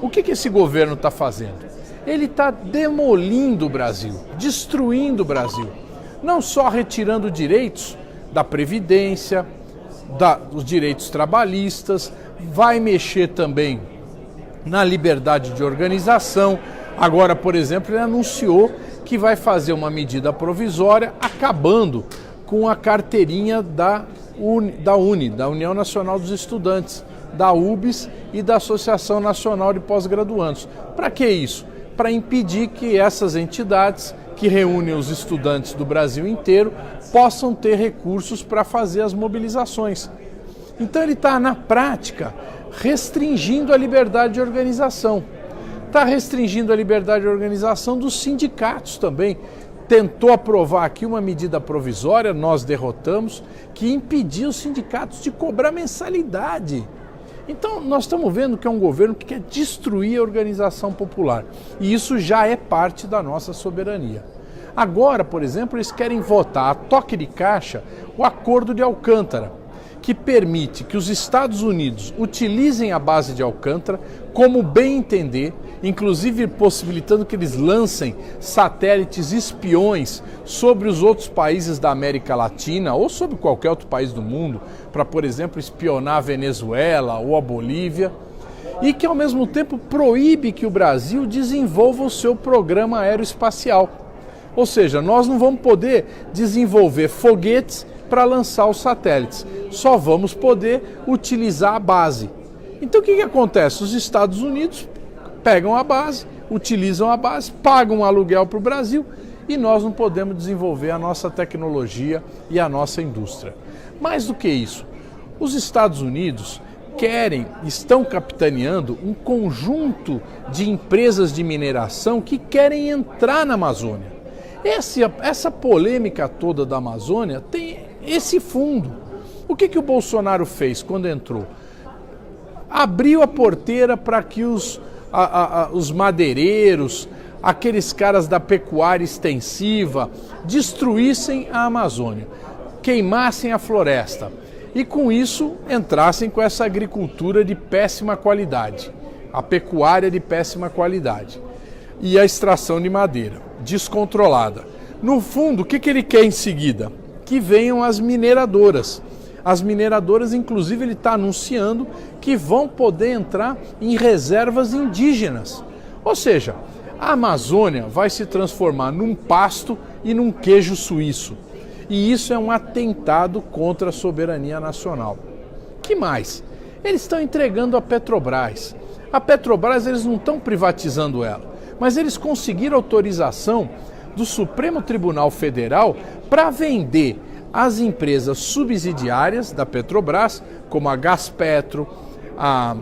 O que esse governo está fazendo? Ele está demolindo o Brasil, destruindo o Brasil. Não só retirando direitos da Previdência, dos direitos trabalhistas, vai mexer também na liberdade de organização. Agora, por exemplo, ele anunciou que vai fazer uma medida provisória acabando com a carteirinha da União Nacional dos Estudantes, da UBS e da Associação Nacional de Pós-Graduandos. Para que isso? Para impedir que essas entidades que reúnem os estudantes do Brasil inteiro possam ter recursos para fazer as mobilizações. Então ele está, na prática, restringindo a liberdade de organização. Está restringindo a liberdade de organização dos sindicatos também. Tentou aprovar aqui uma medida provisória, nós derrotamos, que impediu os sindicatos de cobrar mensalidade. Então nós estamos vendo que é um governo que quer destruir a organização popular. E isso já é parte da nossa soberania. Agora, por exemplo, eles querem votar a toque de caixa o Acordo de Alcântara, que permite que os Estados Unidos utilizem a base de Alcântara como bem entender, inclusive possibilitando que eles lancem satélites espiões sobre os outros países da América Latina ou sobre qualquer outro país do mundo, para, por exemplo, espionar a Venezuela ou a Bolívia, e que ao mesmo tempo proíbe que o Brasil desenvolva o seu programa aeroespacial. Ou seja, nós não vamos poder desenvolver foguetes para lançar os satélites, só vamos poder utilizar a base. Então o que acontece? Os Estados Unidos pegam a base, utilizam a base, pagam um aluguel para o Brasil e nós não podemos desenvolver a nossa tecnologia e a nossa indústria. Mais do que isso, os Estados Unidos estão capitaneando um conjunto de empresas de mineração que querem entrar na Amazônia. Essa polêmica toda da Amazônia tem esse fundo. O que o Bolsonaro fez quando entrou? Abriu a porteira para que os madeireiros, aqueles caras da pecuária extensiva, destruíssem a Amazônia, queimassem a floresta e com isso entrassem com essa agricultura de péssima qualidade, a pecuária de péssima qualidade e a extração de madeira descontrolada. No fundo, o que ele quer em seguida? Que venham as mineradoras. As mineradoras, inclusive, ele está anunciando que vão poder entrar em reservas indígenas. Ou seja, a Amazônia vai se transformar num pasto e num queijo suíço. E isso é um atentado contra a soberania nacional. Que mais? Eles estão entregando a Petrobras. A Petrobras, eles não estão privatizando ela, mas eles conseguiram autorização do Supremo Tribunal Federal para vender as empresas subsidiárias da Petrobras, como a Gaspetro, a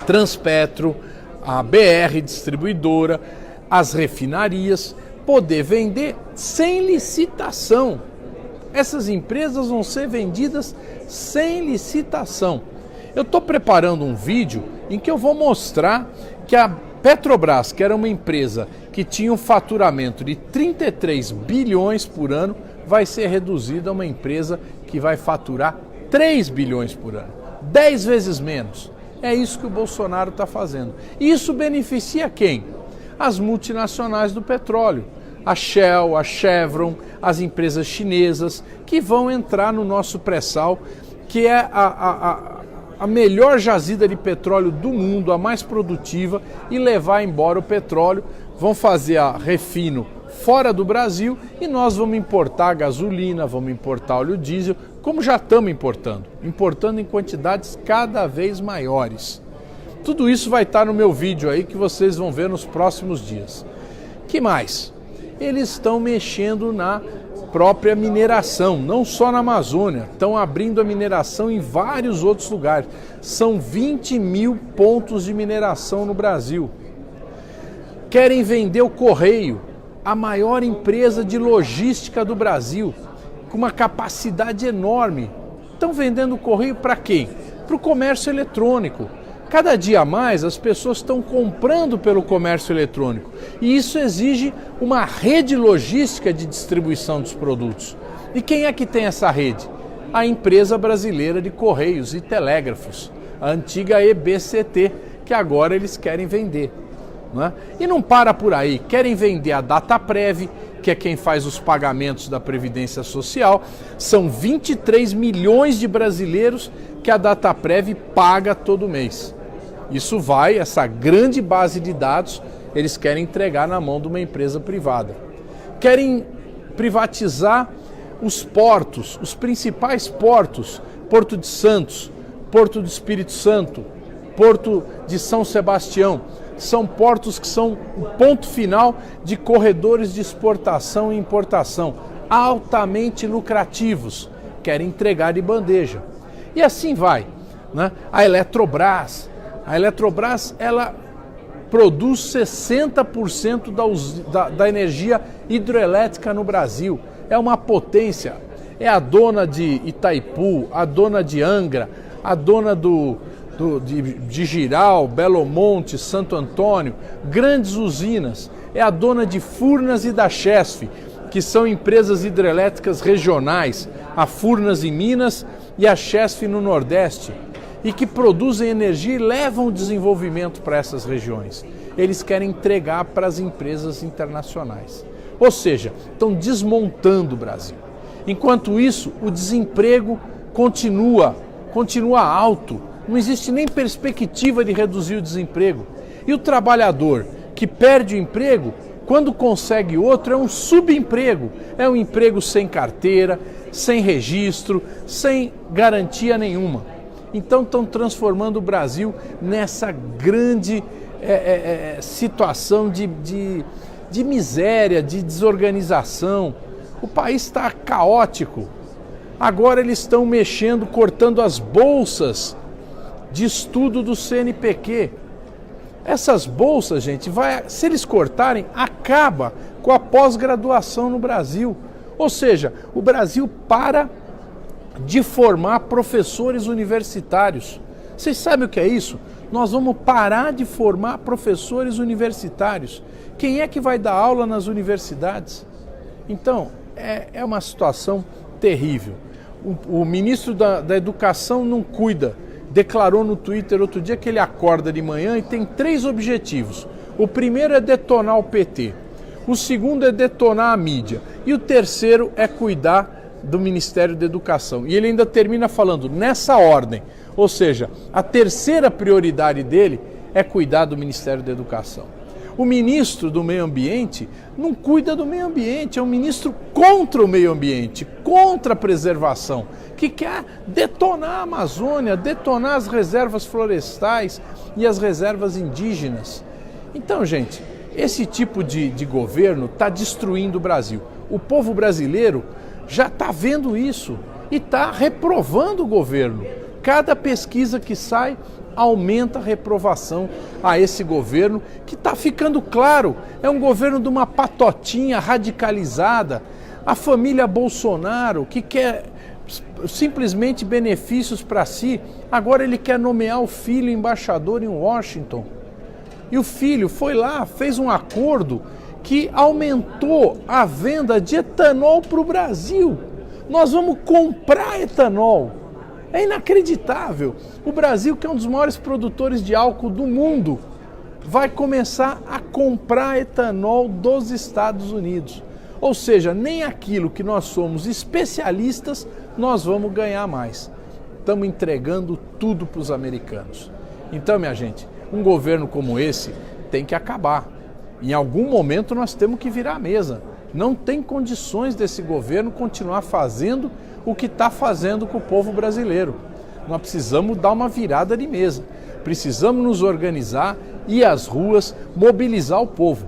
Transpetro, a BR Distribuidora, as refinarias, poder vender sem licitação. Essas empresas vão ser vendidas sem licitação. Eu estou preparando um vídeo em que eu vou mostrar que a Petrobras, que era uma empresa que tinha um faturamento de 33 bilhões por ano, vai ser reduzida a uma empresa que vai faturar 3 bilhões por ano, 10 vezes menos. É isso que o Bolsonaro está fazendo. Isso beneficia quem? As multinacionais do petróleo, a Shell, a Chevron, as empresas chinesas que vão entrar no nosso pré-sal, que é a melhor jazida de petróleo do mundo, a mais produtiva, e levar embora o petróleo. Vão fazer a refino fora do Brasil e nós vamos importar gasolina, vamos importar óleo diesel, como já estamos importando em quantidades cada vez maiores. Tudo isso vai estar no meu vídeo aí que vocês vão ver nos próximos dias. Que mais? Eles estão mexendo na própria mineração, não só na Amazônia, estão abrindo a mineração em vários outros lugares. São 20 mil pontos de mineração no Brasil. Querem vender o Correio, a maior empresa de logística do Brasil, com uma capacidade enorme. Estão vendendo o Correio para quem? Para o comércio eletrônico. Cada dia mais as pessoas estão comprando pelo comércio eletrônico e isso exige uma rede logística de distribuição dos produtos. E quem é que tem essa rede? A Empresa Brasileira de Correios e Telégrafos, a antiga EBCT, que agora eles querem vender. Né? E não para por aí, querem vender a Dataprev, que é quem faz os pagamentos da Previdência Social. São 23 milhões de brasileiros que a Dataprev paga todo mês. Isso vai, essa grande base de dados, eles querem entregar na mão de uma empresa privada. Querem privatizar os portos, os principais portos, Porto de Santos, Porto do Espírito Santo, Porto de São Sebastião. São portos que são o ponto final de corredores de exportação e importação, altamente lucrativos, querem entregar de bandeja. E assim vai. Né? A Eletrobras, ela produz 60% da energia hidrelétrica no Brasil. É uma potência, é a dona de Itaipu, a dona de Angra, a dona de Giral, Belo Monte, Santo Antônio, grandes usinas. É a dona de Furnas e da Chesf, que são empresas hidrelétricas regionais, a Furnas em Minas e a Chesf no Nordeste, e que produzem energia e levam o desenvolvimento para essas regiões. Eles querem entregar para as empresas internacionais. Ou seja, estão desmontando o Brasil. Enquanto isso, o desemprego continua alto. Não existe nem perspectiva de reduzir o desemprego. E o trabalhador que perde o emprego, quando consegue outro, é um subemprego. É um emprego sem carteira, sem registro, sem garantia nenhuma. Então estão transformando o Brasil nessa grande situação de miséria, de desorganização. O país está caótico. Agora eles estão mexendo, cortando as bolsas de estudo do CNPq. Essas bolsas, gente, se eles cortarem, acaba com a pós-graduação no Brasil. Ou seja, o Brasil para de formar professores universitários. Vocês sabem o que é isso? Nós vamos parar de formar professores universitários. Quem é que vai dar aula nas universidades? Então, é uma situação terrível. O ministro da Educação não cuida. Declarou no Twitter outro dia que ele acorda de manhã e tem 3 objetivos. O primeiro é detonar o PT. O segundo é detonar a mídia. E o terceiro é cuidar do Ministério da Educação. E ele ainda termina falando nessa ordem. Ou seja, a terceira prioridade dele é cuidar do Ministério da Educação. O ministro do Meio Ambiente não cuida do meio ambiente, é um ministro contra o meio ambiente, contra a preservação, que quer detonar a Amazônia, detonar as reservas florestais e as reservas indígenas. Então, gente, esse tipo de governo está destruindo o Brasil. O povo brasileiro já está vendo isso e está reprovando o governo. Cada pesquisa que sai aumenta a reprovação a esse governo, que está ficando claro, é um governo de uma patotinha radicalizada, a família Bolsonaro, que quer simplesmente benefícios para si. Agora ele quer nomear o filho embaixador em Washington. E o filho foi lá, fez um acordo que aumentou a venda de etanol para o Brasil. Nós vamos comprar etanol. É inacreditável. O Brasil, que é um dos maiores produtores de álcool do mundo, vai começar a comprar etanol dos Estados Unidos. Ou seja, nem aquilo que nós somos especialistas, nós vamos ganhar mais. Estamos entregando tudo para os americanos. Então, minha gente, um governo como esse tem que acabar. Em algum momento nós temos que virar a mesa. Não tem condições desse governo continuar fazendo o que está fazendo com o povo brasileiro. Nós precisamos dar uma virada de mesa. Precisamos nos organizar, ir às ruas, mobilizar o povo.